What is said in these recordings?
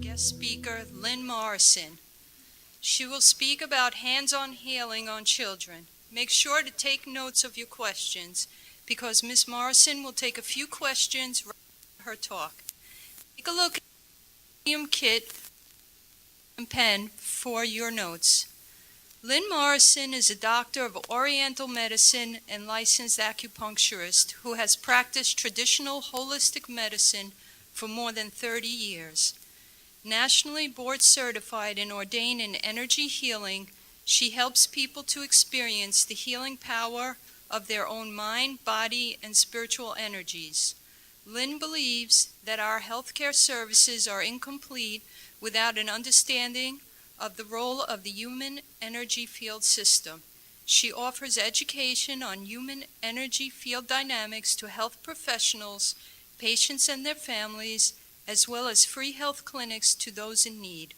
guest speaker, Lynne Morrison. She will speak about hands-on healing on children. Make sure to take notes of your questions because Ms. Morrison will take a few questions right after her talk. Take a look at the medium kit and pen for your notes. Lynne Morrison is a doctor of Oriental medicine and licensed acupuncturist who has practiced traditional holistic medicine for more than 30 years. Nationally board certified and ordained in energy healing, she helps people to experience the healing power of their own mind, body, and spiritual energies. Lynne believes that our healthcare services are incomplete without an understanding of the role of the human energy field system. She offers education on human energy field dynamics to health professionals, patients and their families, as well as free health clinics to those in need.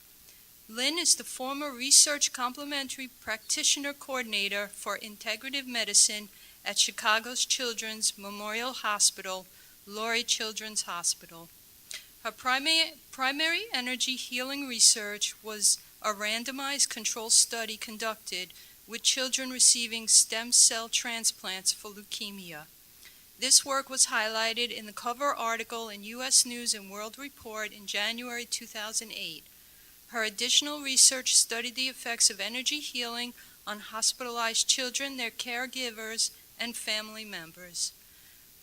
Lynne is the former research complementary practitioner coordinator for integrative medicine at Chicago's Children's Memorial Hospital, Lurie Children's Hospital. Her primary energy healing research was a randomized control study conducted with children receiving stem cell transplants for leukemia. This work was highlighted in the cover article in U.S. News and World Report in January 2008. Her additional research studied the effects of energy healing on hospitalized children, their caregivers, and family members.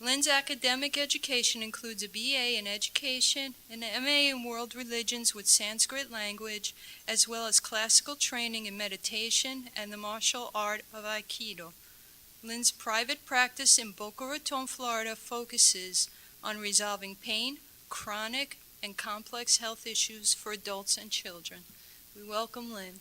Lynne's academic education includes a BA in Education, an MA in World Religions with Sanskrit language, as well as classical training in meditation and the martial art of Aikido. Lynne's private practice in Boca Raton, Florida focuses on resolving pain, chronic, and complex health issues for adults and children. We welcome Lynne.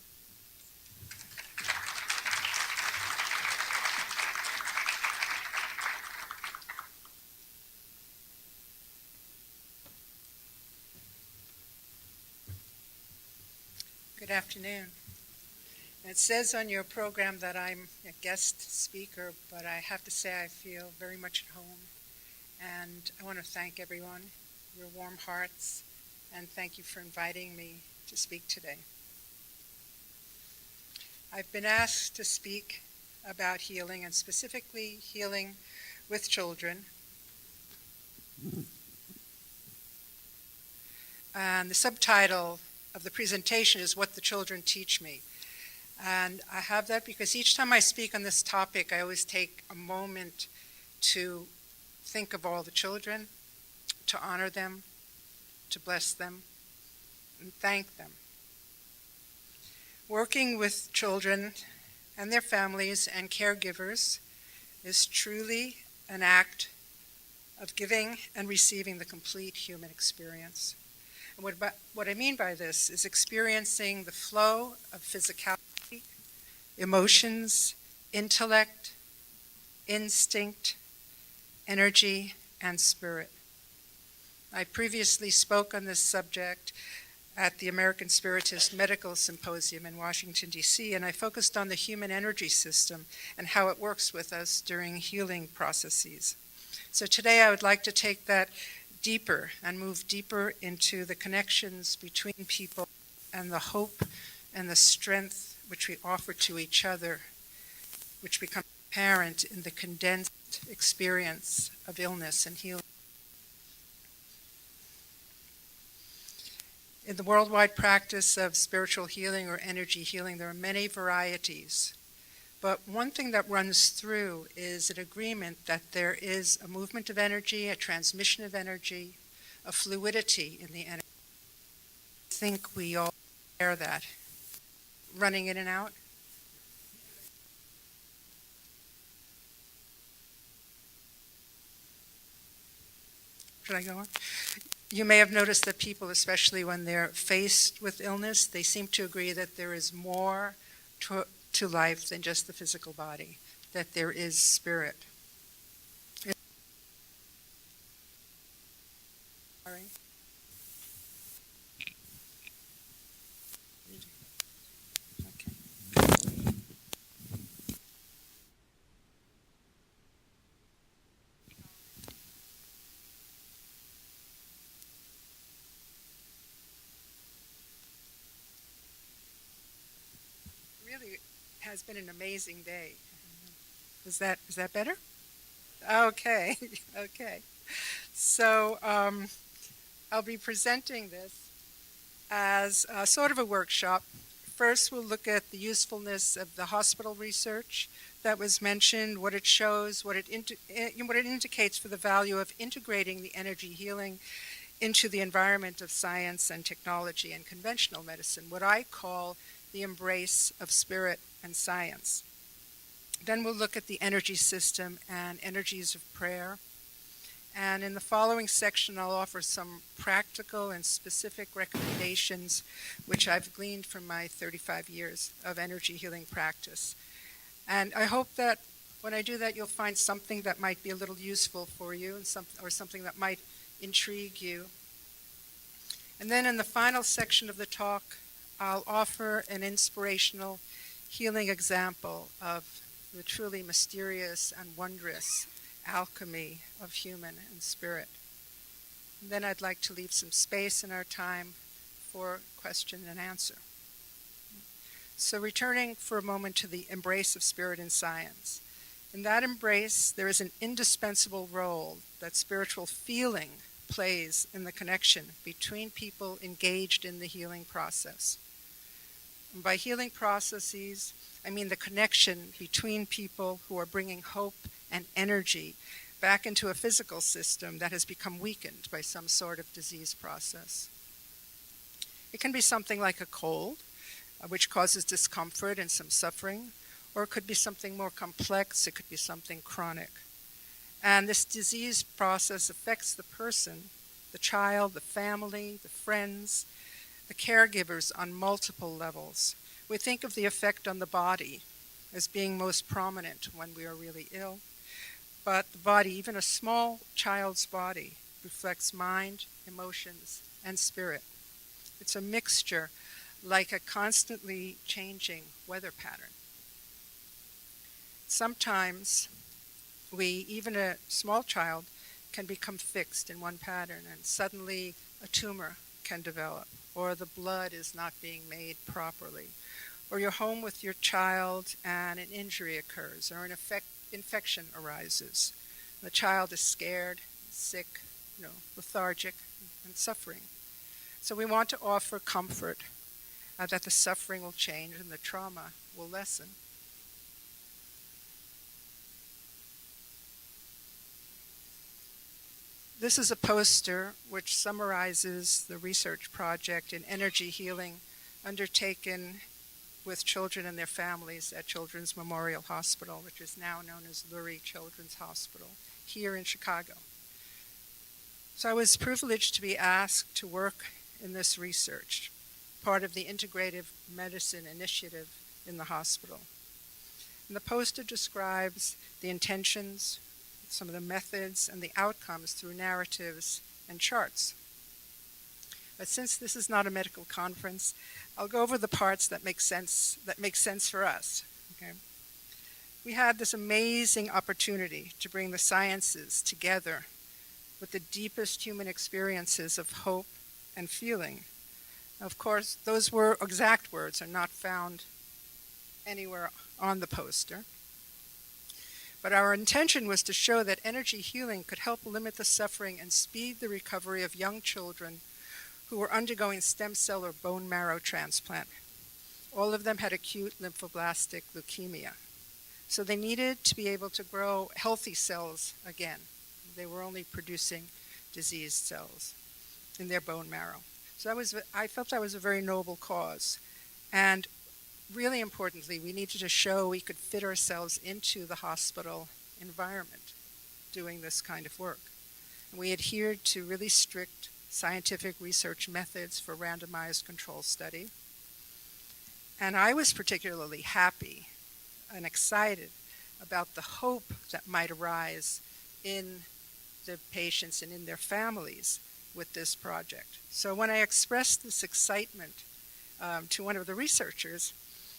Good afternoon. It says on your program that I'm a guest speaker, but I have to say I feel very much at home. And I want to thank everyone, your warm hearts, and thank you for inviting me to speak today. I've been asked to speak about healing, and specifically healing with children. And the subtitle of the presentation is What the Children Teach Me. And I have that because each time I speak on this topic, I always take a moment to think of all the children, to honor them, to bless them, and thank them. Working with children and their families and caregivers is truly an act of giving and receiving the complete human experience. And what I mean by this is experiencing the flow of physicality, emotions, intellect, instinct, energy, and spirit. I previously spoke on this subject at the American Spiritist Medical Symposium in Washington, D.C., and I focused on the human energy system and how it works with us during healing processes. So today I would like to take that deeper and move deeper into the connections between people and the hope and the strength which we offer to each other, which becomes apparent in the condensed experience of illness and healing. In the worldwide practice of spiritual healing or energy healing, there are many varieties. But one thing that runs through is an agreement that there is a movement of energy, a transmission of energy, a fluidity in the energy. I think we all share that. Running in and out? Should I go on? You may have noticed that people, especially when they're faced with illness, they seem to agree that there is more to life than just the physical body, that there is spirit. Sorry. Okay. has been an amazing day. Is that better? Okay, okay. So I'll be presenting this as sort of a workshop. First, we'll look at the usefulness of the hospital research that was mentioned, what it shows, what it indicates for the value of integrating the energy healing into the environment of science and technology and conventional medicine, what I call the embrace of spirit and science. Then we'll look at the energy system and energies of prayer. And in the following section, I'll offer some practical and specific recommendations which I've gleaned from my 35 years of energy healing practice. And I hope that when I do that, you'll find something that might be a little useful for you and something that might intrigue you. And then in the final section of the talk, I'll offer an inspirational healing example of the truly mysterious and wondrous alchemy of human and spirit. And then I'd like to leave some space in our time for question and answer. So returning for a moment to the embrace of spirit and science. In that embrace, there is an indispensable role that spiritual feeling plays in the connection between people engaged in the healing process. And by healing processes, I mean the connection between people who are bringing hope and energy back into a physical system that has become weakened by some sort of disease process. It can be something like a cold, which causes discomfort and some suffering, or it could be something more complex, it could be something chronic. And this disease process affects the person, the child, the family, the friends, the caregivers on multiple levels. We think of the effect on the body as being most prominent when we are really ill. But the body, even a small child's body, reflects mind, emotions, and spirit. It's a mixture like a constantly changing weather pattern. Sometimes even a small child, can become fixed in one pattern, and suddenly a tumor can develop, or the blood is not being made properly, or you're home with your child and an injury occurs, or an infection arises. The child is scared, sick, lethargic, and suffering. So we want to offer comfort that the suffering will change and the trauma will lessen. This is a poster which summarizes the research project in energy healing undertaken with children and their families at Children's Memorial Hospital, which is now known as Lurie Children's Hospital, here in Chicago. So I was privileged to be asked to work in this research, part of the integrative medicine initiative in the hospital. And the poster describes the intentions, some of the methods, and the outcomes through narratives and charts. But since this is not a medical conference, I'll go over the parts that make sense for us. Okay? We had this amazing opportunity to bring the sciences together with the deepest human experiences of hope and feeling. Of course, those exact words are not found anywhere on the poster. But our intention was to show that energy healing could help limit the suffering and speed the recovery of young children who were undergoing stem cell or bone marrow transplant. All of them had acute lymphoblastic leukemia. So they needed to be able to grow healthy cells again. They were only producing diseased cells in their bone marrow. So I felt that was a very noble cause. And really importantly, we needed to show we could fit ourselves into the hospital environment doing this kind of work. And we adhered to really strict scientific research methods for randomized control study. And I was particularly happy and excited about the hope that might arise in the patients and in their families with this project. So when I expressed this excitement to one of the researchers,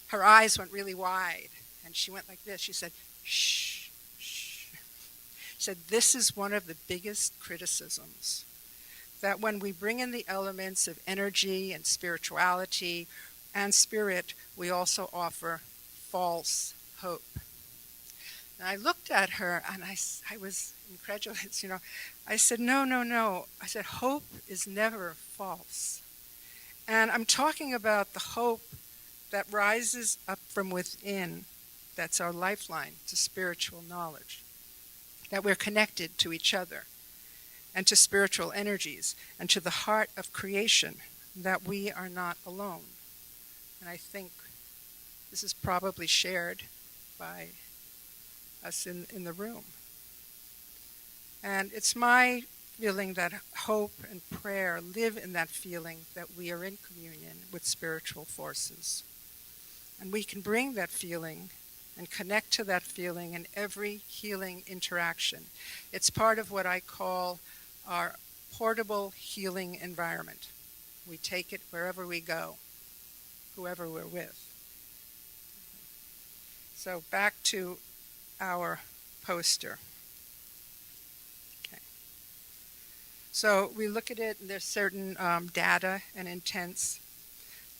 her eyes went really wide, and she went like this. She said, shh, shh. She said, this is one of the biggest criticisms, that when we bring in the elements of energy and spirituality and spirit, we also offer false hope. And I looked at her and I was incredulous, I said, no, no, no. I said, hope is never false. And I'm talking about the hope that rises up from within. That's our lifeline to spiritual knowledge. That we're connected to each other and to spiritual energies and to the heart of creation, that we are not alone. And I think this is probably shared by us in the room. And it's my feeling that hope and prayer live in that feeling that we are in communion with spiritual forces. And we can bring that feeling and connect to that feeling in every healing interaction. It's part of what I call our portable healing environment. We take it wherever we go, whoever we're with. So back to our poster. Okay. So we look at it, and there's certain data and intents.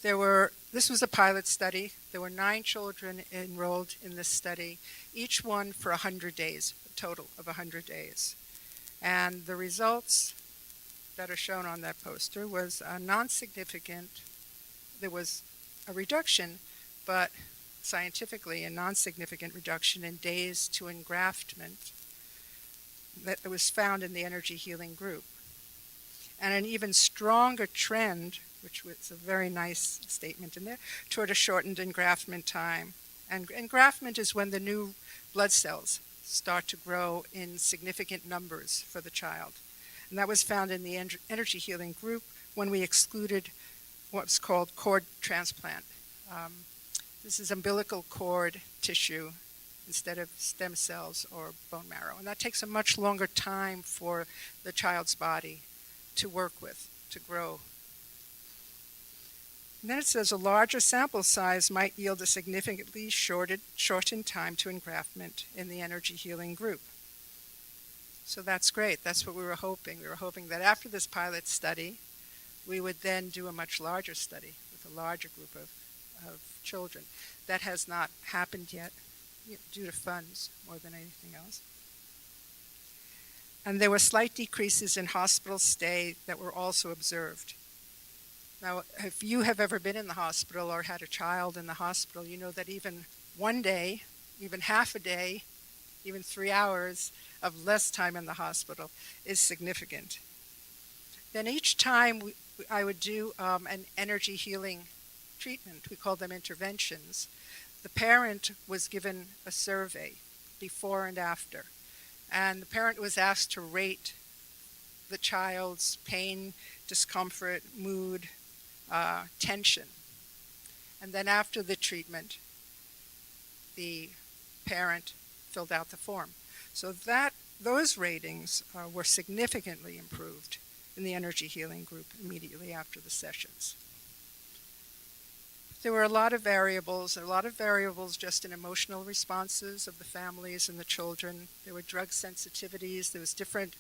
This was a pilot study. There were 9 children enrolled in this study, each one for 100 days, a total of 100 days. And the results that are shown on that poster was non-significant. There was a reduction, but scientifically a non-significant reduction in days to engraftment that was found in the energy healing group. And an even stronger trend, which was a very nice statement in there, toward a shortened engraftment time. And engraftment is when the new blood cells start to grow in significant numbers for the child. And that was found in the energy healing group when we excluded what's called cord transplant. This is umbilical cord tissue instead of stem cells or bone marrow. And that takes a much longer time for the child's body to work with, to grow. And then it says a larger sample size might yield a significantly shortened time to engraftment in the energy healing group. So that's great. That's what we were hoping. We were hoping that after this pilot study, we would then do a much larger study with a larger group of children. That has not happened yet, due to funds more than anything else. And there were slight decreases in hospital stay that were also observed. Now, if you have ever been in the hospital or had a child in the hospital, you know that even one day, even half a day, even 3 hours of less time in the hospital is significant. Then each time I would do an energy healing treatment, we call them interventions, the parent was given a survey before and after. And the parent was asked to rate the child's pain, discomfort, mood, tension. And then after the treatment, the parent filled out the form. So those ratings were significantly improved in the energy healing group immediately after the sessions. There were a lot of variables just in emotional responses of the families and the children. There were drug sensitivities. There was different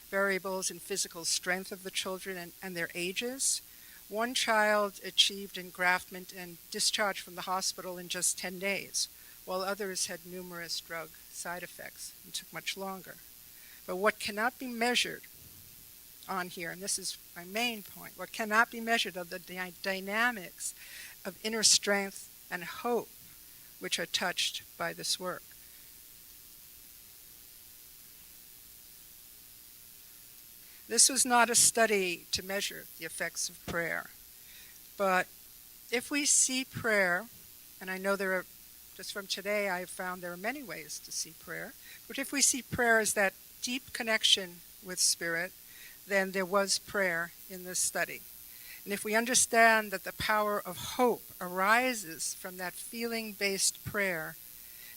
variables in physical strength of the children and their ages. One child achieved engraftment and discharge from the hospital in just 10 days, while others had numerous drug side effects and took much longer. But what cannot be measured on here, and this is my main point, what cannot be measured are the dynamics of inner strength and hope which are touched by this work. This was not a study to measure the effects of prayer, but if we see prayer, and I know just from today I found there are many ways to see prayer, but if we see prayer as that deep connection with Spirit, then there was prayer in this study. And if we understand that the power of hope arises from that feeling-based prayer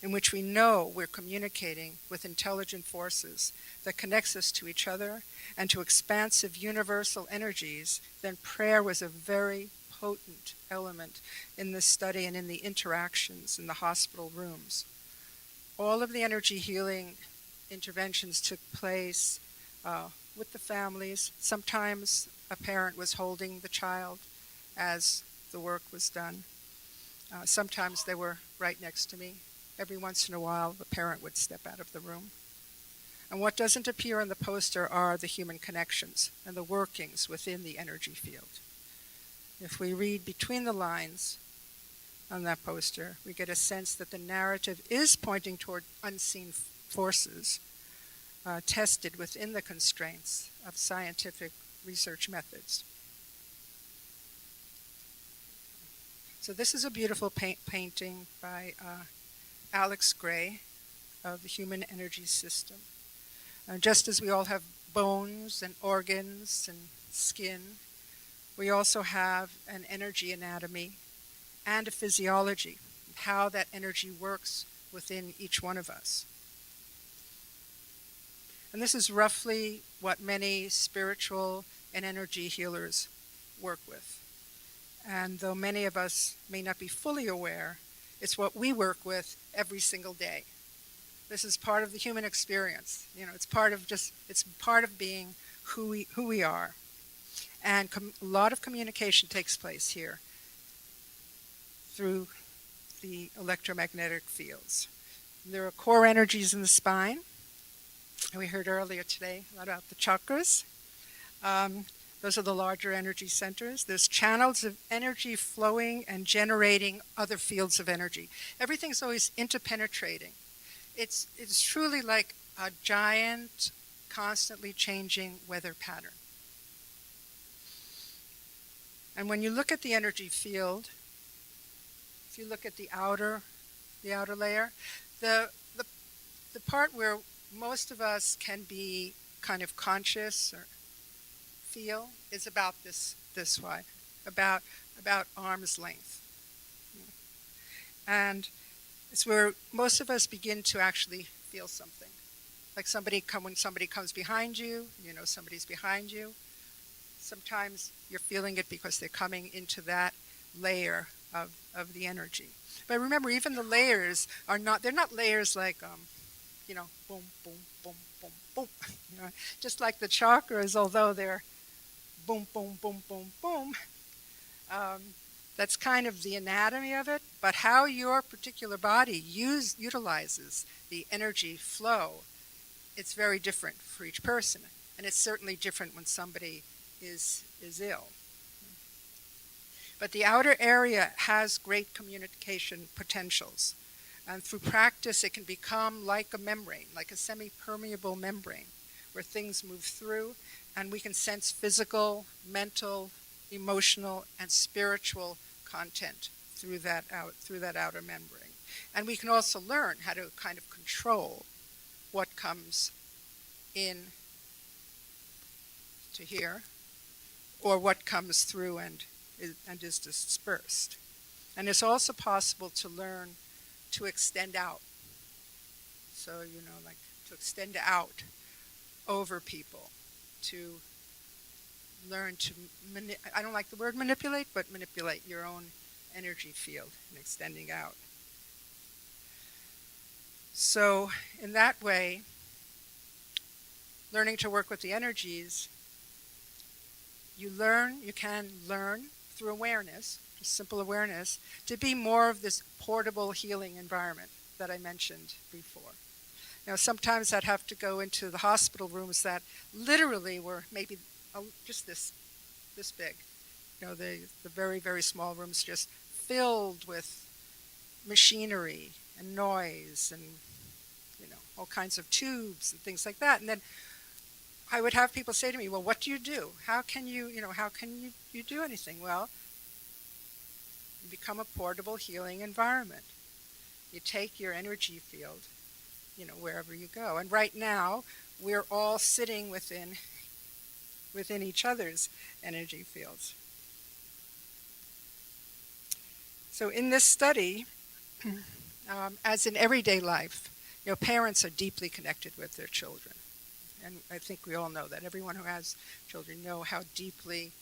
in which we know we're communicating with intelligent forces that connects us to each other and to expansive universal energies, then prayer was a very potent element in this study and in the interactions in the hospital rooms. All of the energy healing interventions took place with the families. Sometimes a parent was holding the child as the work was done. Sometimes there were right next to me. Every once in a while, the parent would step out of the room. And what doesn't appear on the poster are the human connections and the workings within the energy field. If we read between the lines on that poster, we get a sense that the narrative is pointing toward unseen forces tested within the constraints of scientific research methods. So this is a beautiful painting by Alex Gray of the human energy system. Just as we all have bones and organs and skin, we also have an energy anatomy and a physiology, how that energy works within each one of us. And this is roughly what many spiritual and energy healers work with. And though many of us may not be fully aware, it's what we work with every single day. This is part of the human experience. It's part of being who we are. And a lot of communication takes place here through the electromagnetic fields. There are core energies in the spine. And we heard earlier today about the chakras. Those are the larger energy centers. There's channels of energy flowing and generating other fields of energy. Everything's always interpenetrating. It's truly like a giant, constantly changing weather pattern. And when you look at the energy field, if you look at the outer layer, the part where most of us can be kind of conscious or feel is about this wide, about arm's length. And it's where most of us begin to actually feel something. Like when somebody comes behind you, somebody's behind you. Sometimes you're feeling it because they're coming into that layer of the energy. But remember, even the layers they're not layers like, boom, boom, boom, boom, boom. Just like the chakras, although they're boom, boom, boom, boom, boom. That's kind of the anatomy of it, but how your particular body utilizes the energy flow, it's very different for each person. And it's certainly different when somebody is ill. But the outer area has great communication potentials. And through practice, it can become like a membrane, like a semi-permeable membrane, where things move through, and we can sense physical, mental, emotional, and spiritual content through that outer membrane. And we can also learn how to kind of control what comes in to here, or what comes through and is dispersed. And it's also possible to learn to extend out. So, like to extend out over people, to learn to, I don't like the word manipulate, but manipulate your own energy field and extending out. So in that way, learning to work with the energies, you can learn through awareness, just simple awareness, to be more of this portable healing environment that I mentioned before. Sometimes I'd have to go into the hospital rooms that literally were maybe just this big. The very, very small rooms just filled with machinery and noise and, all kinds of tubes and things like that. And then I would have people say to me, well, what do you do? How can you do anything? Well, you become a portable healing environment. You take your energy field, wherever you go. And right now, we're all sitting within each other's energy fields. So in this study, as in everyday life, parents are deeply connected with their children. And I think we all know that. Everyone who has children know how deeply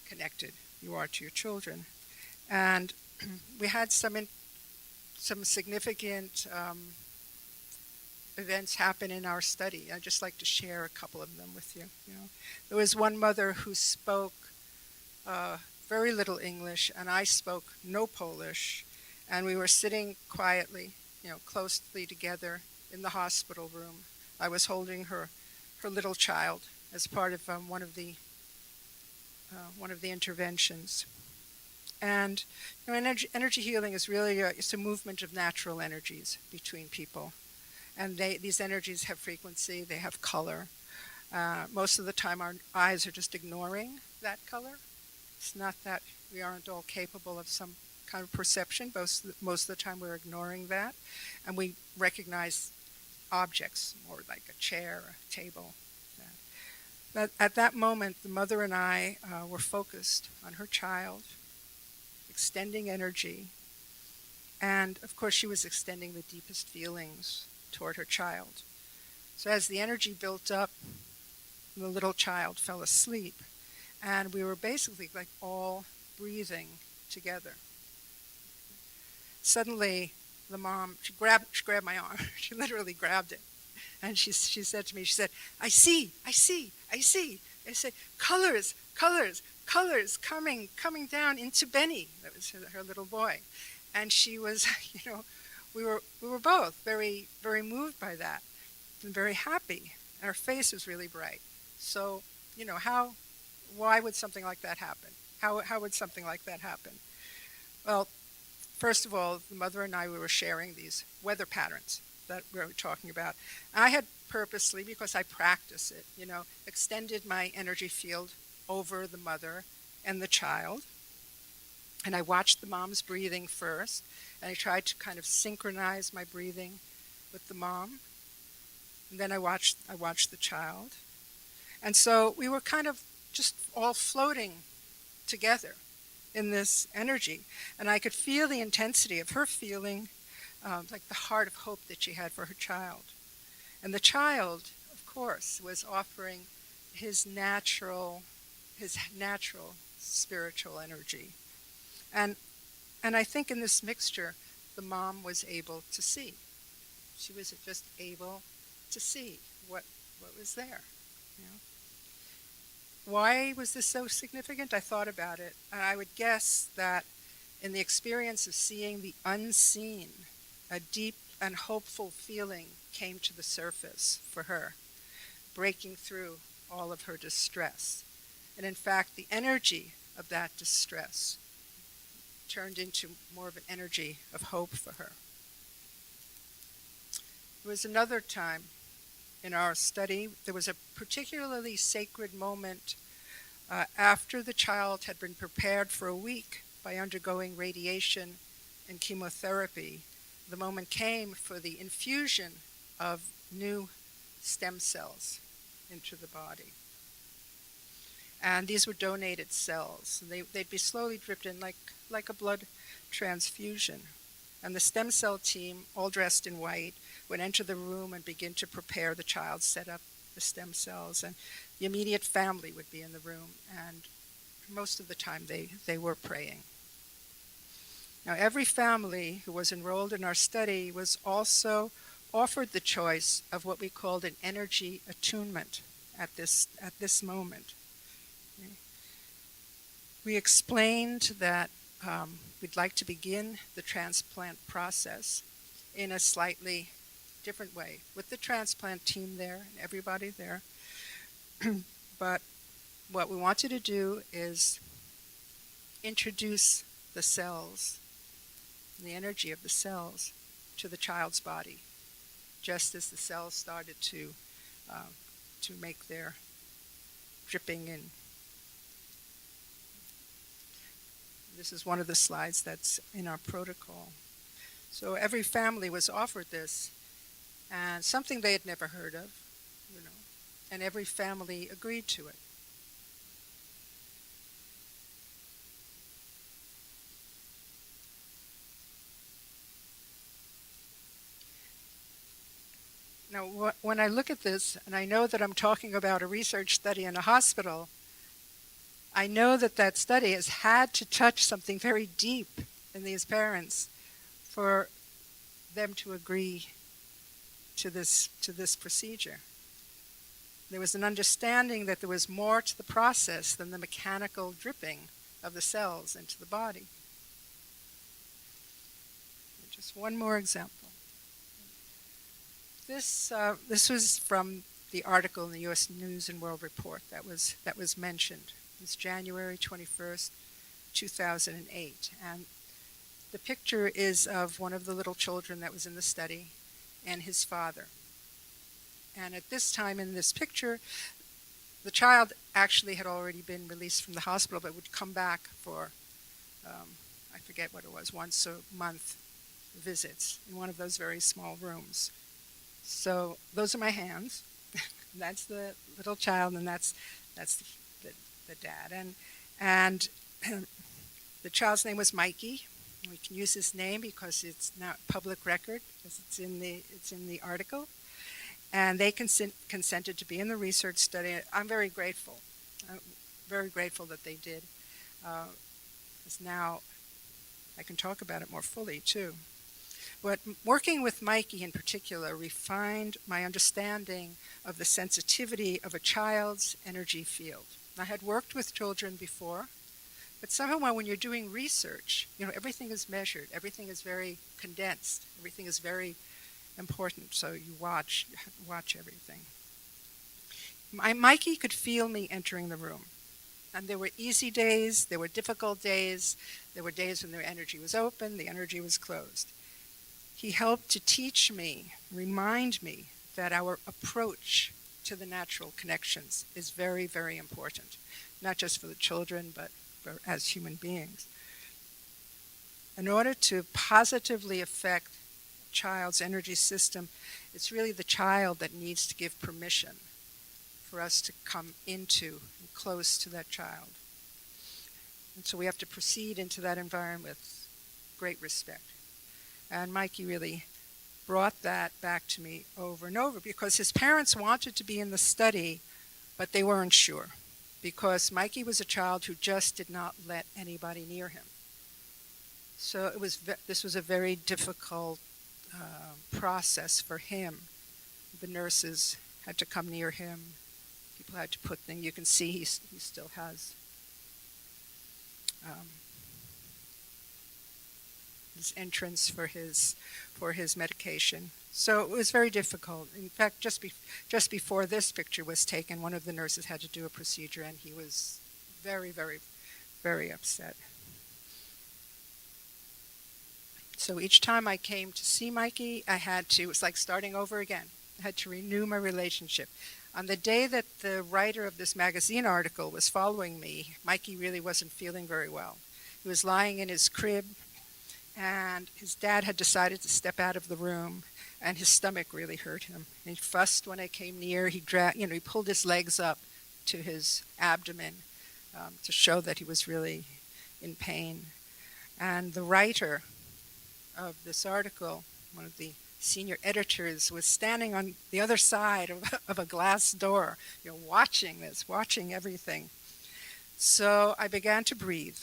connected you are to your children. And we had some significant events happen in our study. I'd just like to share a couple of them with you. There was one mother who spoke very little English, and I spoke no Polish, And we were sitting quietly, closely together in the hospital room. I was holding her little child as part of one of the interventions. And energy healing is really it's a movement of natural energies between people. And these energies have frequency, they have color. Most of the time our eyes are just ignoring that color. It's not that we aren't all capable of some kind of perception. Most of the time we're ignoring that. And we recognize objects, more like a chair, a table. But at that moment, the mother and I were focused on her child, extending energy. And of course, she was extending the deepest feelings toward her child. So as the energy built up, the little child fell asleep. And we were basically like all breathing together. Suddenly, the mom, she grabbed my arm. She literally grabbed it. And she said to me, I see. I said, colors coming down into Benny. That was her little boy. And she was, we were both very, very moved by that and very happy. And her face was really bright. So, why would something like that happen? How would something like that happen? Well, first of all, the mother and I, we were sharing these weather patterns that we were talking about. I had purposely, because I practice it, extended my energy field over the mother and the child. And I watched the mom's breathing first, and I tried to kind of synchronize my breathing with the mom. And then I watched the child. And so we were kind of just all floating together in this energy. And I could feel the intensity of her feeling, like the heart of hope that she had for her child. And the child, of course, was offering his natural spiritual energy. And I think in this mixture, the mom was able to see. She was just able to see what was there. Why was this so significant? I thought about it, and I would guess that in the experience of seeing the unseen, a deep and hopeful feeling came to the surface for her, breaking through all of her distress. And in fact, the energy of that distress turned into more of an energy of hope for her. There was another time in our study, there was a particularly sacred moment after the child had been prepared for a week by undergoing radiation and chemotherapy. The moment came for the infusion of new stem cells into the body. And these were donated cells. They'd be slowly dripped in like a blood transfusion. And the stem cell team, all dressed in white, would enter the room and begin to prepare the child, set up the stem cells. And the immediate family would be in the room. And most of the time they were praying. Now, every family who was enrolled in our study was also offered the choice of what we called an energy attunement at this moment. We explained that we'd like to begin the transplant process in a slightly different way, with the transplant team there and everybody there. But what we wanted to do is introduce the cells, the energy of the cells, to the child's body, just as the cells started to make their dripping in. This is one of the slides that's in our protocol. So every family was offered this, and something they had never heard of, and every family agreed to it. Now, when I look at this, and I know that I'm talking about a research study in a hospital, I know that study has had to touch something very deep in these parents for them to agree to this procedure. There was an understanding that there was more to the process than the mechanical dripping of the cells into the body. Just one more example. This was from the article in the U.S. News and World Report that was mentioned. It's January 21st, 2008. And the picture is of one of the little children that was in the study and his father. And at this time in this picture, the child actually had already been released from the hospital, but would come back for, I forget what it was, once a month visits in one of those very small rooms. So those are my hands. That's the little child, and that's the dad. And the child's name was Mikey. We can use his name because it's not public record, because it's in the article. And they consented to be in the research study. I'm very grateful. Very grateful that they did. Because now I can talk about it more fully, too. But working with Mikey in particular refined my understanding of the sensitivity of a child's energy field. I had worked with children before, but somehow when you're doing research, everything is measured, everything is very condensed, everything is very important, so you watch everything. Mikey could feel me entering the room. And there were easy days, there were difficult days, there were days when the energy was open, the energy was closed. He helped to teach me, remind me that our approach to the natural connections is very, very important, not just for the children, but as human beings. In order to positively affect a child's energy system, it's really the child that needs to give permission for us to come into and close to that child. And so we have to proceed into that environment with great respect. And Mikey really brought that back to me over and over because his parents wanted to be in the study, but they weren't sure because Mikey was a child who just did not let anybody near him. So this was a very difficult process for him. The nurses had to come near him. People had to put things. You can see he still has his entrance for his medication. So it was very difficult. In fact, just before this picture was taken, one of the nurses had to do a procedure, and he was very, very, very upset. So each time I came to see Mikey, it was like starting over again. I had to renew my relationship. On the day that the writer of this magazine article was following me, Mikey really wasn't feeling very well. He was lying in his crib, and his dad had decided to step out of the room, and his stomach really hurt him. And he fussed when I came near. He pulled his legs up to his abdomen to show that he was really in pain. And the writer of this article, one of the senior editors, was standing on the other side of a glass door, watching everything. So I began to breathe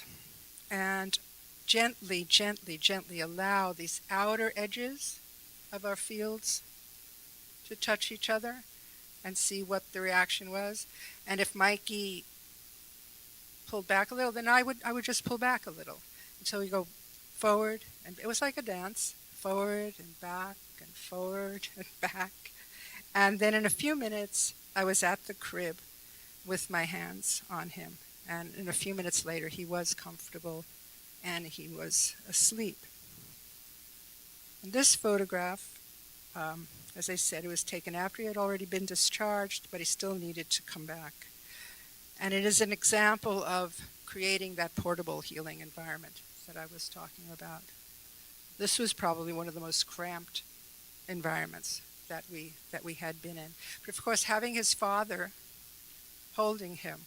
and gently, gently, gently allow these outer edges of our fields to touch each other and see what the reaction was. And if Mikey pulled back a little, then I would just pull back a little until we go forward. And it was like a dance, forward and back and forward and back. And then in a few minutes, I was at the crib with my hands on him. And in a few minutes later, he was comfortable and he was asleep. And this photograph, as I said, it was taken after he had already been discharged, but he still needed to come back. And it is an example of creating that portable healing environment that I was talking about. This was probably one of the most cramped environments that we had been in. But of course, having his father holding him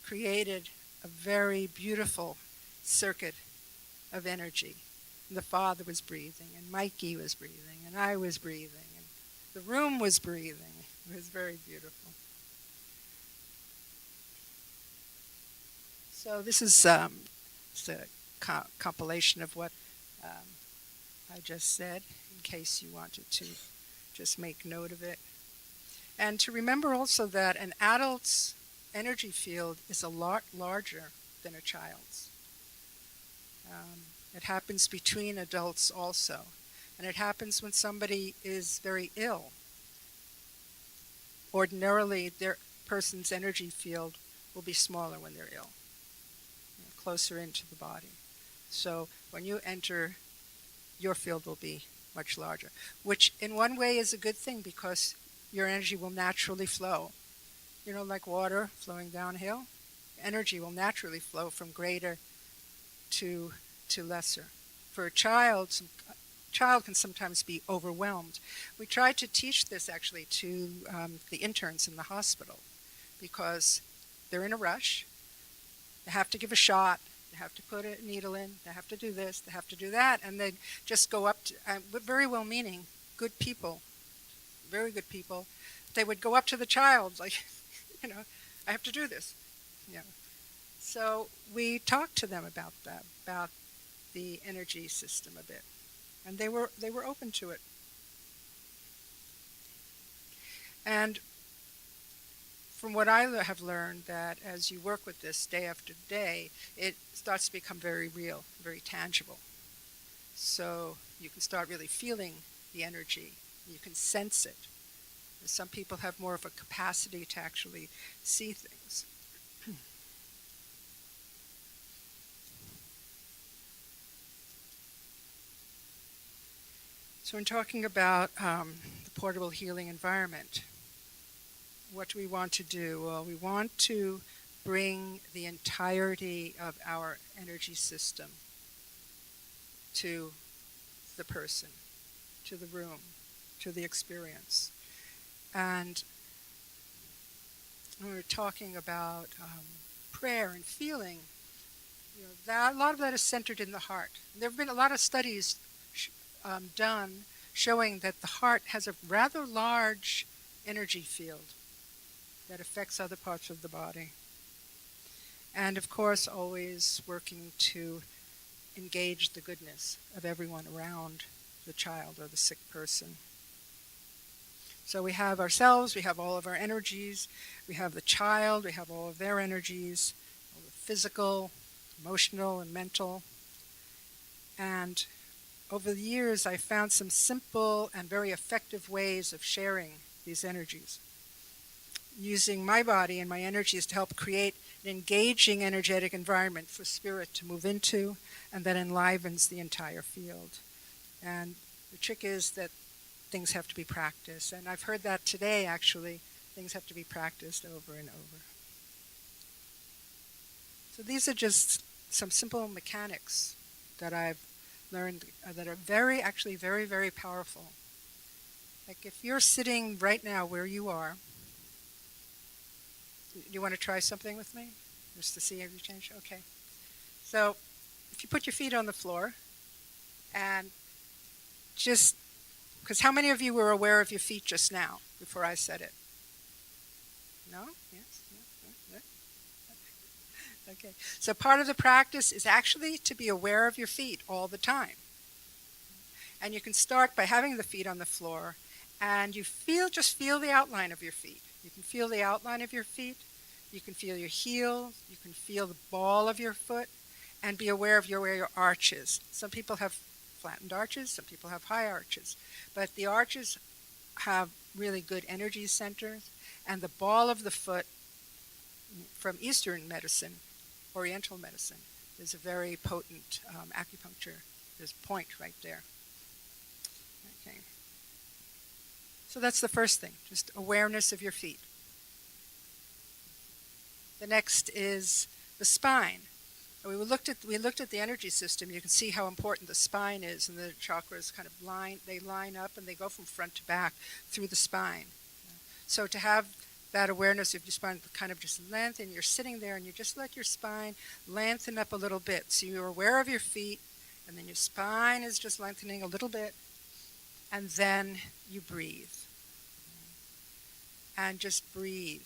created a very beautiful circuit of energy. And the father was breathing, and Mikey was breathing, and I was breathing, and the room was breathing. It was very beautiful. So this is a compilation of what I just said, in case you wanted to just make note of it. And to remember also that an adult's energy field is a lot larger than a child's. It happens between adults also. And it happens when somebody is very ill. Ordinarily, their person's energy field will be smaller when they're ill, closer into the body. So when you enter, your field will be much larger, which in one way is a good thing because your energy will naturally flow. Like water flowing downhill, energy will naturally flow from greater to lesser. For a child can sometimes be overwhelmed. We try to teach this actually to the interns in the hospital because they're in a rush. They have to give a shot. They have to put a needle in. They have to do this. They have to do that. And they just go up to, very well-meaning, good people, very good people. They would go up to the child like, I have to do this. So we talked to them about that, about the energy system a bit. And they were open to it. And from what I have learned, that as you work with this day after day, it starts to become very real, very tangible. So you can start really feeling the energy. You can sense it. And some people have more of a capacity to actually see things. So in talking about the portable healing environment, what do we want to do? Well, we want to bring the entirety of our energy system to the person, to the room, to the experience. And when we're talking about prayer and feeling, that a lot of that is centered in the heart. There have been a lot of studies done showing that the heart has a rather large energy field that affects other parts of the body. And of course, always working to engage the goodness of everyone around the child or the sick person. So we have ourselves, we have all of our energies, we have the child, we have all of their energies, all the physical, emotional, and mental. And over the years, I found some simple and very effective ways of sharing these energies, using my body and my energies to help create an engaging energetic environment for spirit to move into, and that enlivens the entire field. And the trick is that things have to be practiced. And I've heard that today, actually. Things have to be practiced over and over. So these are just some simple mechanics that I've learned that are very, very powerful. Like if you're sitting right now where you are, do you want to try something with me? Just to see if you change? Okay. So if you put your feet on the floor and just, because how many of you were aware of your feet just now before I said it? No? Yes? Yes? Okay. So part of the practice is actually to be aware of your feet all the time. And you can start by having the feet on the floor, and you just feel the outline of your feet. You can feel the outline of your feet. You can feel your heel. You can feel the ball of your foot, and be aware of where your arch is. Some people have flattened arches. Some people have high arches. But the arches have really good energy centers, and the ball of the foot, from Eastern medicine, Oriental medicine, is a very potent acupuncture. There's a point right there. Okay. So that's the first thing, just awareness of your feet. The next is the spine. We looked at the energy system. You can see how important the spine is, and the chakras kind of line up, and they go from front to back through the spine. So to have that awareness of your spine kind of just lengthen, you're sitting there and you just let your spine lengthen up a little bit. So you're aware of your feet, and then your spine is just lengthening a little bit, and then you breathe. And just breathe.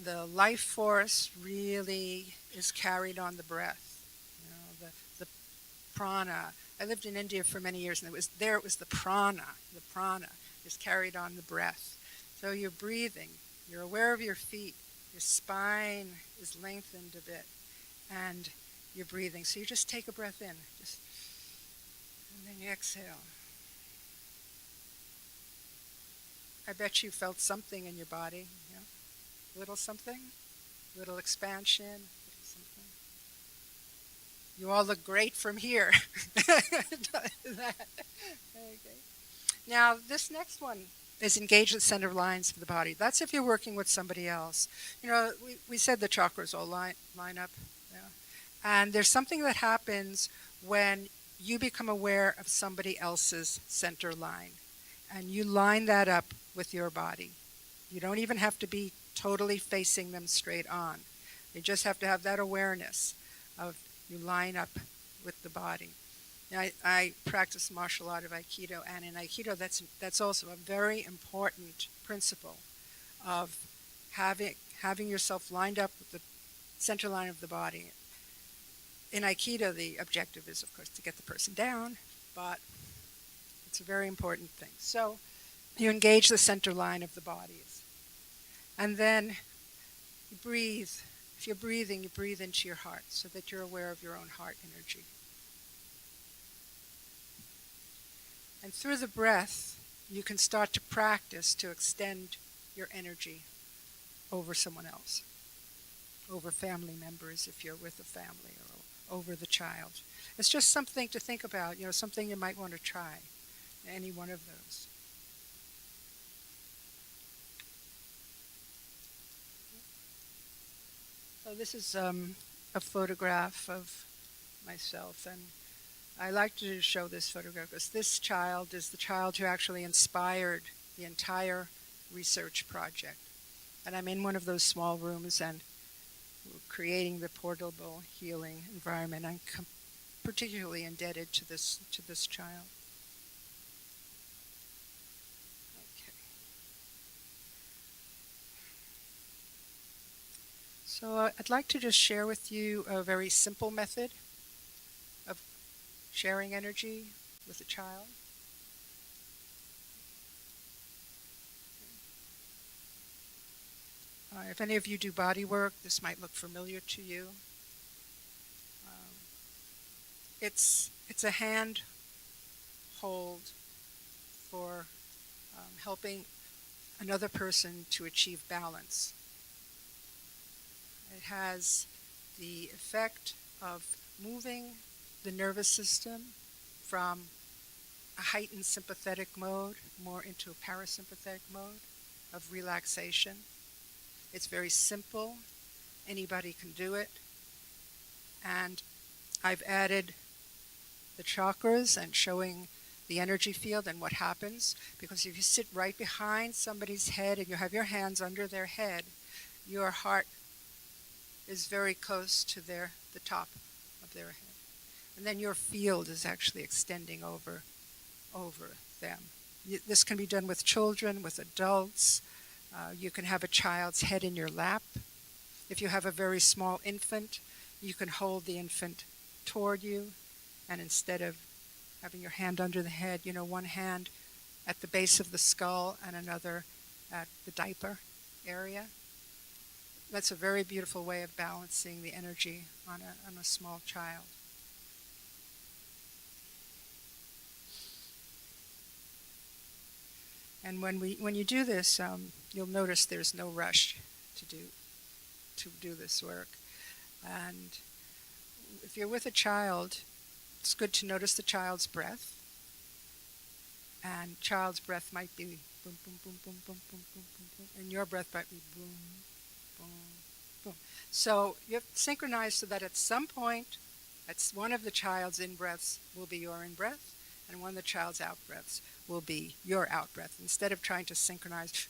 The life force really is carried on the breath. The prana. I lived in India for many years, and it was the prana. The prana is carried on the breath. So you're breathing. You're aware of your feet. Your spine is lengthened a bit, and you're breathing. So you just take a breath in. And then you exhale. I bet you felt something in your body. Yeah? Little something, little expansion, little something. You all look great from here. Okay. Now, this next one is engage the center lines of the body. That's if you're working with somebody else. You know, we said the chakras all line up. Yeah. And there's something that happens when you become aware of somebody else's center line. And you line that up with your body. You don't even have to be totally facing them straight on. You just have to have that awareness of you line up with the body. Now, I practice martial art of Aikido, and in Aikido that's also a very important principle of having yourself lined up with the center line of the body. In Aikido, the objective is, of course, to get the person down, but it's a very important thing. So you engage the center line of the bodies. And then you breathe. If you're breathing, you breathe into your heart so that you're aware of your own heart energy. And through the breath, you can start to practice to extend your energy over someone else, over family members if you're with a family, or over the child. It's just something to think about, something you might want to try, any one of those. So this is a photograph of myself, and I like to show this photograph because this child is the child who actually inspired the entire research project. And I'm in one of those small rooms and creating the portable healing environment. I'm particularly indebted to this child. Okay. So I'd like to just share with you a very simple method of sharing energy with a child. If any of you do body work, this might look familiar to you. It's a hand hold for helping another person to achieve balance. It has the effect of moving the nervous system from a heightened sympathetic mode more into a parasympathetic mode of relaxation. It's very simple. Anybody can do it. And I've added the chakras and showing the energy field and what happens. Because if you sit right behind somebody's head and you have your hands under their head, your heart is very close to the top of their head. And then your field is actually extending over them. This can be done with children, with adults. You can have a child's head in your lap. If you have a very small infant, you can hold the infant toward you, and instead of having your hand under the head, one hand at the base of the skull and another at the diaper area. That's a very beautiful way of balancing the energy on a small child. And when you do this, you'll notice there's no rush to do this work. And if you're with a child, it's good to notice the child's breath. And child's breath might be boom, boom, boom, boom, boom, boom, boom, boom, boom, and your breath might be boom, boom, boom. So you have to synchronize so that at some point, one of the child's in-breaths will be your in-breath, and one of the child's out-breaths will be your out-breath, instead of trying to synchronize,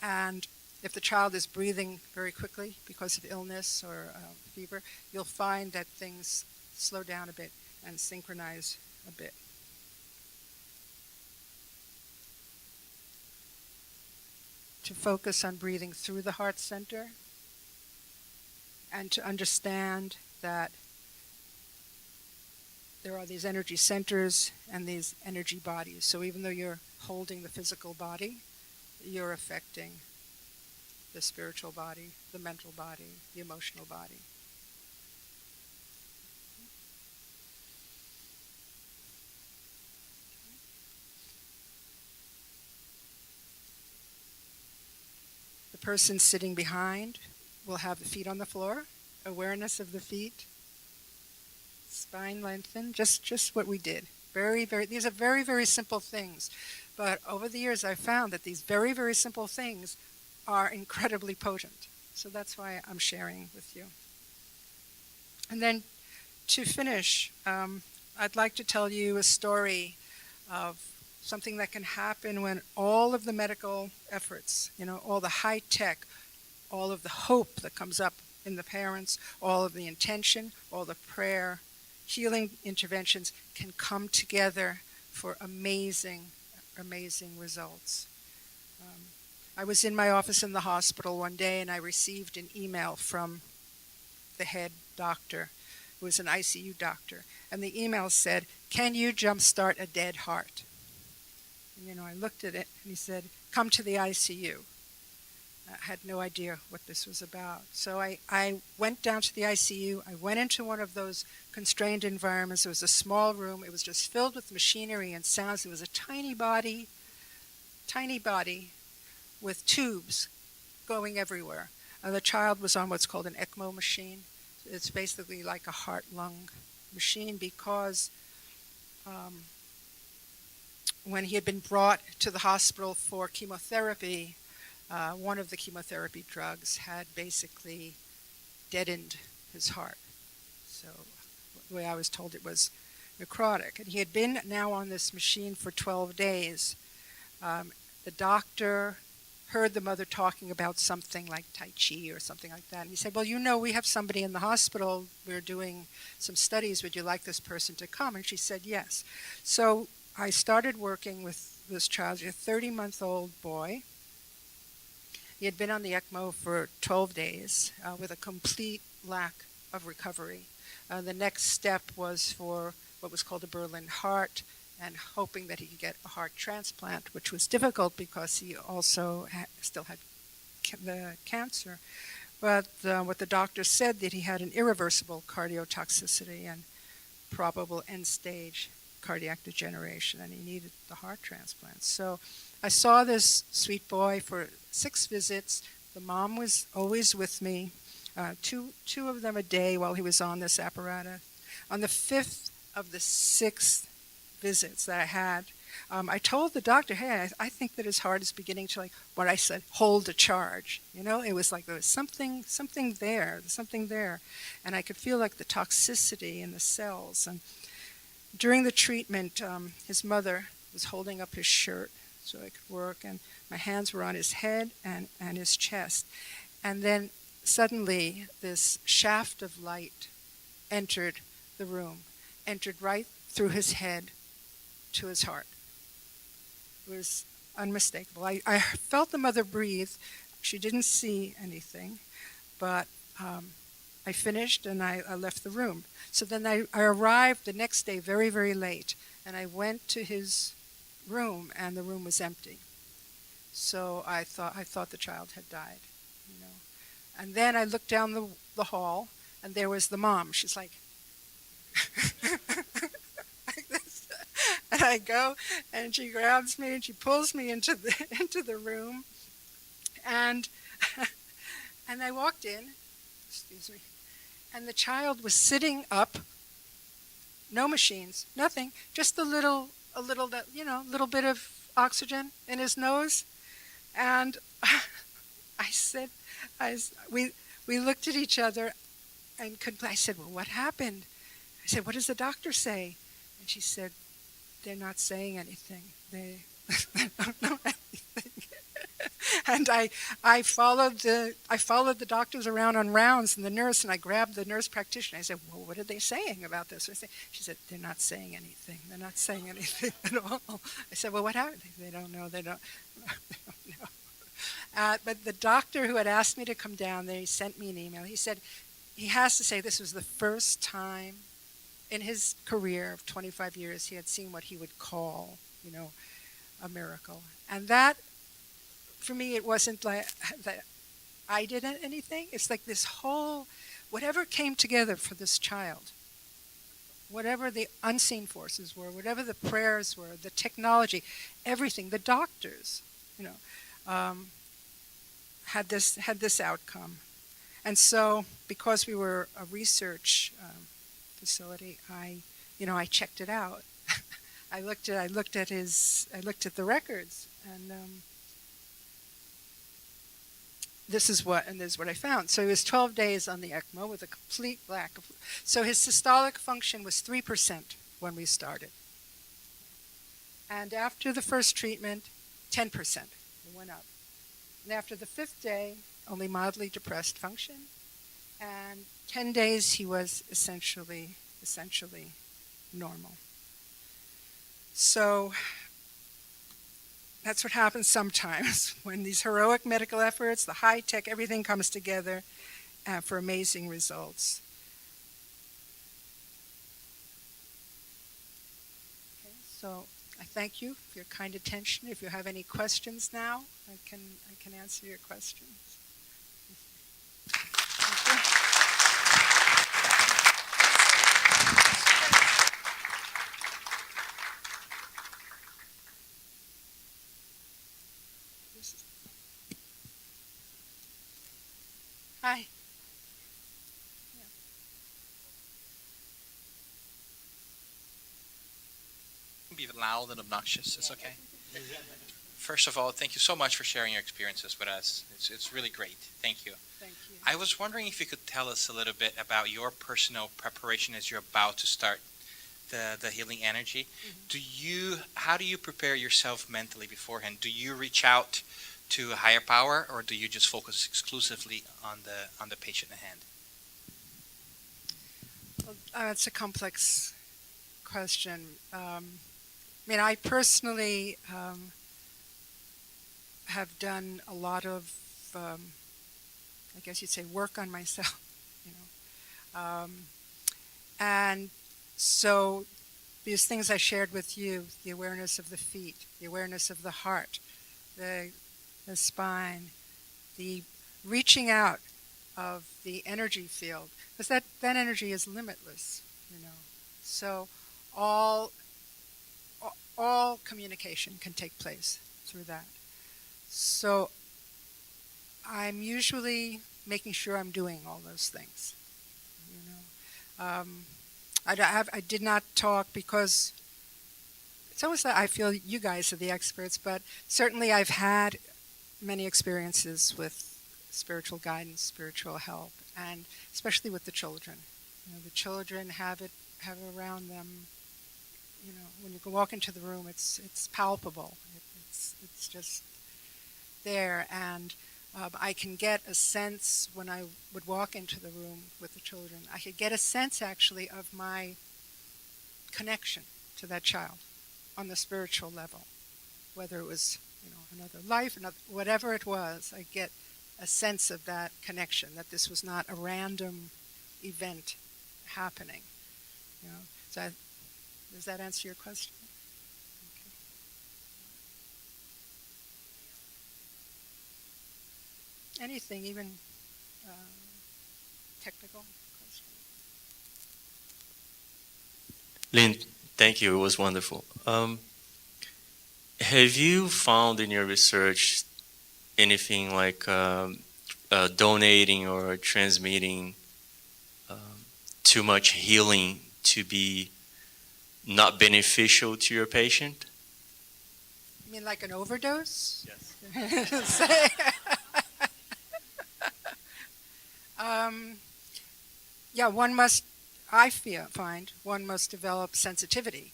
And if the child is breathing very quickly because of illness or fever, you'll find that things slow down a bit and synchronize a bit. To focus on breathing through the heart center and to understand that there are these energy centers and these energy bodies. So even though you're holding the physical body, you're affecting the spiritual body, the mental body, the emotional body. person sitting behind will have the feet on the floor, awareness of the feet, spine lengthened, just what we did. These are very, very simple things. But over the years, I've found that these very, very simple things are incredibly potent. So that's why I'm sharing with you. And then to finish, I'd like to tell you a story of something that can happen when all of the medical efforts, all the high tech, all of the hope that comes up in the parents, all of the intention, all the prayer, healing interventions can come together for amazing, amazing results. I was in my office in the hospital one day and I received an email from the head doctor, who was an ICU doctor. And the email said, "Can you jumpstart a dead heart?" And, I looked at it and he said, "Come to the ICU." I had no idea what this was about. So I went down to the ICU. I went into one of those constrained environments. It was a small room. It was just filled with machinery and sounds. It was a tiny body with tubes going everywhere. The child was on what's called an ECMO machine. It's basically like a heart-lung machine because when he had been brought to the hospital for chemotherapy, one of the chemotherapy drugs had basically deadened his heart. So the way I was told, it was necrotic. And he had been now on this machine for 12 days. The doctor heard the mother talking about something like Tai Chi or something like that. And he said, "Well, we have somebody in the hospital. We're doing some studies. Would you like this person to come?" And she said, "Yes." So I started working with this child, a 30-month-old boy. He had been on the ECMO for 12 days with a complete lack of recovery. The next step was for what was called a Berlin heart, and hoping that he could get a heart transplant, which was difficult because he also still had the cancer. But what the doctor said, that he had an irreversible cardiotoxicity and probable end-stage cardiac degeneration, and he needed the heart transplant. So I saw this sweet boy for 6 visits. The mom was always with me, two of them a day while he was on this apparatus. On the 5th of the 6th visits that I had, I told the doctor, "Hey, I think that his heart is beginning to, like what I said, hold a charge." It was like there was something there. And I could feel like the toxicity in the cells. And during the treatment, his mother was holding up his shirt so I could work, and my hands were on his head and his chest. And then suddenly this shaft of light entered the room, entered right through his head to his heart. It was unmistakable. I felt the mother breathe. She didn't see anything, but I finished and I left the room. So then I arrived the next day very, very late, and I went to his room, and the room was empty. So I thought the child had died, And then I looked down the hall, and there was the mom. She's like, like this. And I go, and she grabs me, and she pulls me into the room, and I walked in, excuse me, and the child was sitting up, no machines, nothing, just a little bit of oxygen in his nose. And we looked at each other and I said, "Well, what happened?" I said, "What does the doctor say?" And she said, "They're not saying anything. They don't know anything." And I followed the doctors around on rounds, and the nurse, and I grabbed the nurse practitioner. I said, "Well, what are they saying about this?" She said, "They're not saying anything. They're not saying anything at all." I said, "Well, what happened?" They don't know. They don't know. But the doctor who had asked me to come down there, he sent me an email. He said he has to say this was the first time in his career of 25 years he had seen what he would call, a miracle. And that, for me, it wasn't like that I did anything. It's like this whole, whatever came together for this child, whatever the unseen forces were, whatever the prayers were, the technology, everything, the doctors, had this outcome. And so, because we were a research facility, I checked it out. I looked at the records, and this is what I found. So he was 12 days on the ECMO with a complete lack of. So his systolic function was 3% when we started, and after the first treatment, 10%. It went up, and after the 5th day, only mildly depressed function, and 10 days he was essentially normal. So that's what happens sometimes when these heroic medical efforts, the high tech, everything comes together for amazing results. Okay, so I thank you for your kind attention. If you have any questions now, I can answer your questions. Hi. Be loud and obnoxious. It's okay. First of all, thank you so much for sharing your experiences with us. It's really great. Thank you. Thank you. I was wondering if you could tell us a little bit about your personal preparation as you're about to start the healing energy. Mm-hmm. How do you prepare yourself mentally beforehand? Do you reach out to a higher power, or do you just focus exclusively on the patient at hand? Well, it's a complex question. I personally have done a lot of, I guess you'd say, work on myself, and so these things I shared with you, the awareness of the feet, the awareness of the heart, the spine, the reaching out of the energy field, because that energy is limitless, So all communication can take place through that. So I'm usually making sure I'm doing all those things. I did not talk because it's almost like I feel you guys are the experts, but certainly I've had many experiences with spiritual guidance, spiritual help, and especially with the children. The children have around them. When you walk into the room, it's palpable. It's just there, and I can get a sense when I would walk into the room with the children. I could get a sense actually of my connection to that child on the spiritual level, whether it was another life, whatever it was. I get a sense of that connection, that this was not a random event happening. So does that answer your question? Okay. Anything, even technical question? Lynn, thank you. It was wonderful. Have you found in your research anything like donating or transmitting too much healing to be not beneficial to your patient? You mean like an overdose? Yes. Yeah, one must develop sensitivity,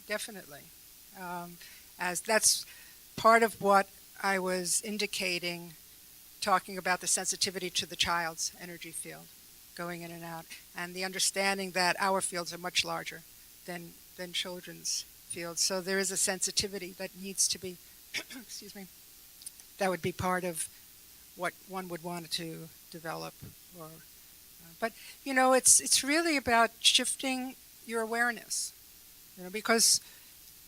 definitely. As that's part of what I was indicating, talking about the sensitivity to the child's energy field, going in and out, and the understanding that our fields are much larger than children's fields. So there is a sensitivity that needs to be, excuse me, that would be part of what one would want to develop. But it's really about shifting your awareness, because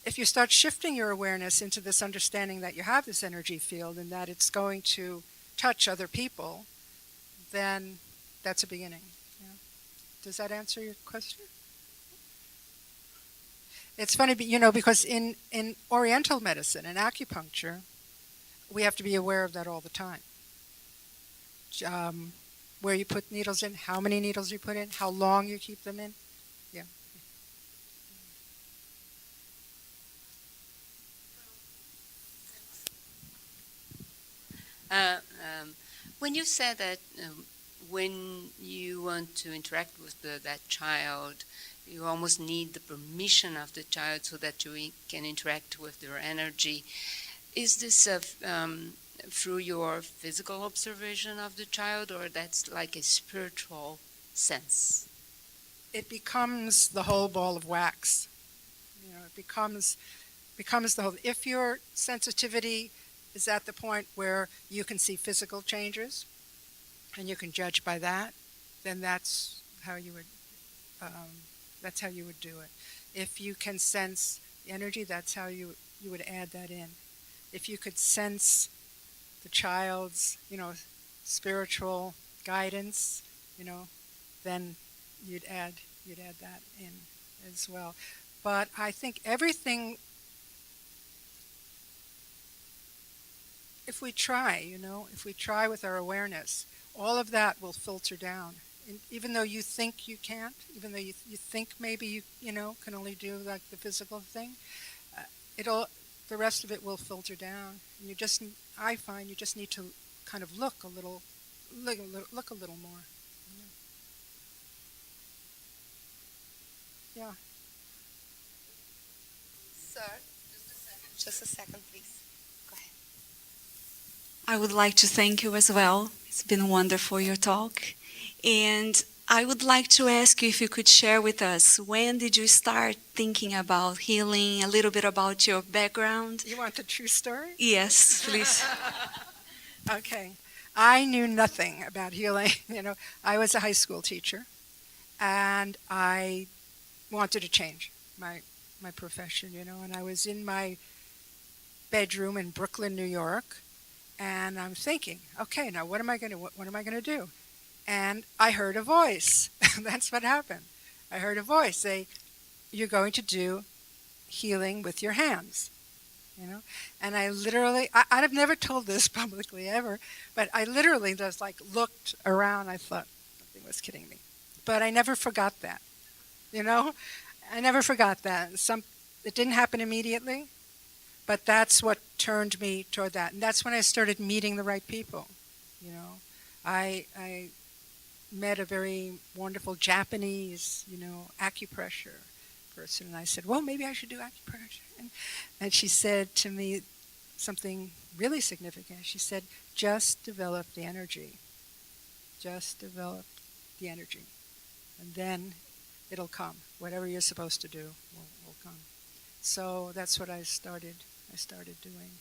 if you start shifting your awareness into this understanding that you have this energy field and that it's going to touch other people, then that's a beginning. Does that answer your question? It's funny, because in Oriental medicine and acupuncture, we have to be aware of that all the time. where you put needles in, how many needles you put in, how long you keep them in. Yeah. Uh, when you said that when you want to interact with that child, you almost need the permission of the child so that you can interact with their energy. Is this through your physical observation of the child, or that's like a spiritual sense? It becomes the whole ball of wax. It becomes the whole. If your sensitivity is at the point where you can see physical changes, and you can judge by that, then that's how you would do it. If you can sense the energy, that's how you would add that in. If you could sense the child's, spiritual guidance, then you'd add that in as well. But I think everything, if we try with our awareness, all of that will filter down. And even though you think you can't, even though you think maybe you can only do like the physical thing, the rest of it will filter down. And I find you just need to kind of look a little more. Yeah. Sir, just a second, please. Go ahead. I would like to thank you as well. It's been wonderful, your talk. And I would like to ask you if you could share with us, when did you start thinking about healing, a little bit about your background? You want the true story? Yes, please. Okay. I knew nothing about healing. I was a high school teacher, and I wanted to change my profession, and I was in my bedroom in Brooklyn, New York, and I'm thinking, okay, now what am I going to do? And I heard a voice. That's what happened. I heard a voice say, "You're going to do healing with your hands." And I literally, I've never told this publicly ever, but I literally just looked around. I thought something was kidding me, but I never forgot that. I never forgot that. It didn't happen immediately, but that's what turned me toward that. And that's when I started meeting the right people. I met a very wonderful Japanese, acupressure person. And I said, well, maybe I should do acupressure. And she said to me something really significant. She said, just develop the energy. Just develop the energy. And then it'll come. Whatever you're supposed to do will come. So that's what I started doing.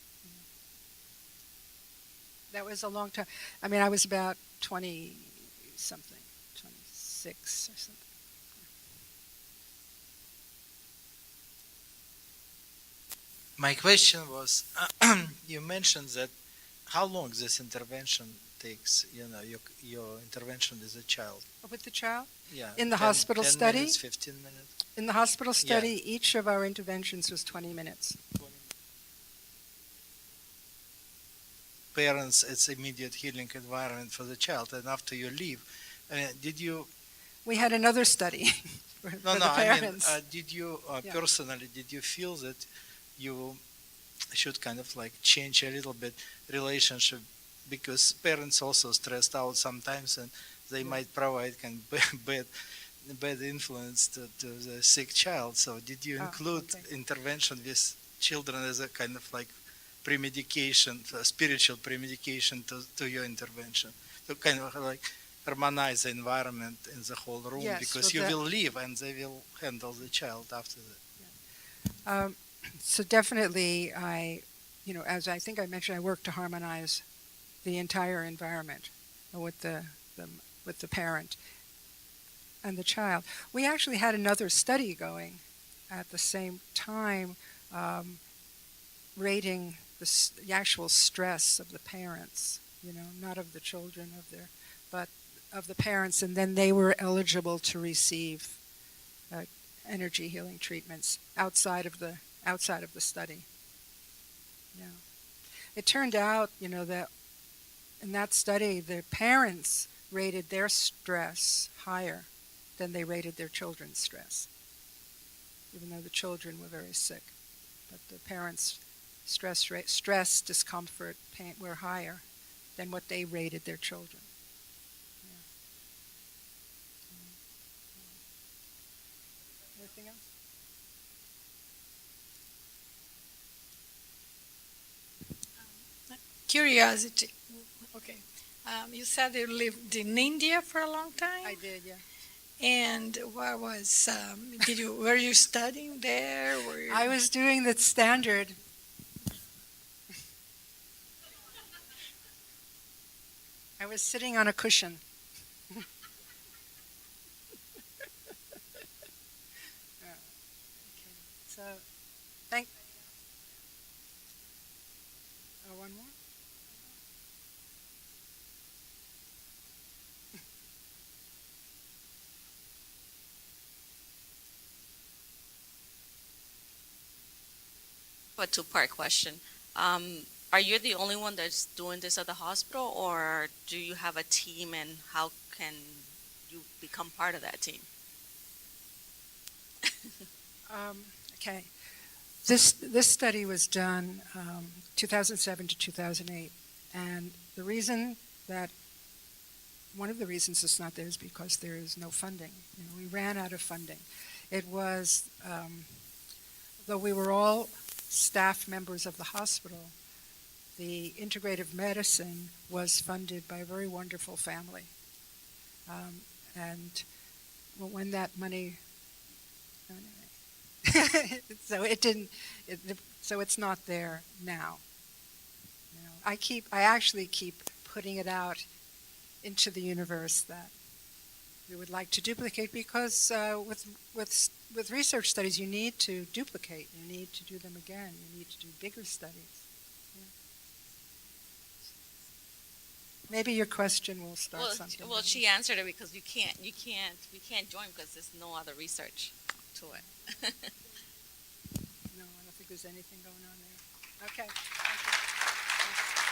That was a long time. I mean, I was about 20-something, 26 or something. My question was, you mentioned that how long this intervention takes, your intervention with a child. With the child? Yeah. In the hospital 10 study? Minutes, 15 minutes. In the hospital study, each of our interventions was 20 minutes. Parents, it's immediate healing environment for the child, and after you leave, did you? We had another study for the parents. I mean, did you personally? Did you feel that you should kind of change a little bit relationship, because parents also stressed out sometimes, and they might provide kind of bad influence to the sick child. So did you include intervention with children as a kind of premedication, spiritual premedication to your intervention, to kind of harmonize the environment in the whole room? Yes, because you will leave and they will handle the child after that. So definitely, as I think I mentioned, I work to harmonize the entire environment with the parent and the child. We actually had another study going at the same time, rating the actual stress of the parents, not of the children, but of the parents, and then they were eligible to receive energy healing treatments outside of the study. Yeah. It turned out, that in that study, the parents rated their stress higher than they rated their children's stress, even though the children were very sick. But the parents' stress, discomfort, pain were higher than what they rated their children. Yeah. Anything else? Curiosity. Okay. You said you lived in India for a long time? I did, yeah. And what was, were you studying there? Were you... I was doing the standard. I was sitting on a cushion. Okay. So, one more? A two-part question. Are you the only one that's doing this at the hospital, or do you have a team, and how can you become part of that team? Okay. This study was done 2007 to 2008, and one of the reasons it's not there is because there is no funding. We ran out of funding. It was, though we were all staff members of the hospital, the integrative medicine was funded by a very wonderful family. And when that money, so it's not there now. I actually keep putting it out into the universe that we would like to duplicate, because with research studies you need to duplicate. You need to do them again. You need to do bigger studies. Yeah. Maybe your question will start something. Well, she answered it, because we can't join because there's no other research to it. No, I don't think there's anything going on there. Okay. Thank you.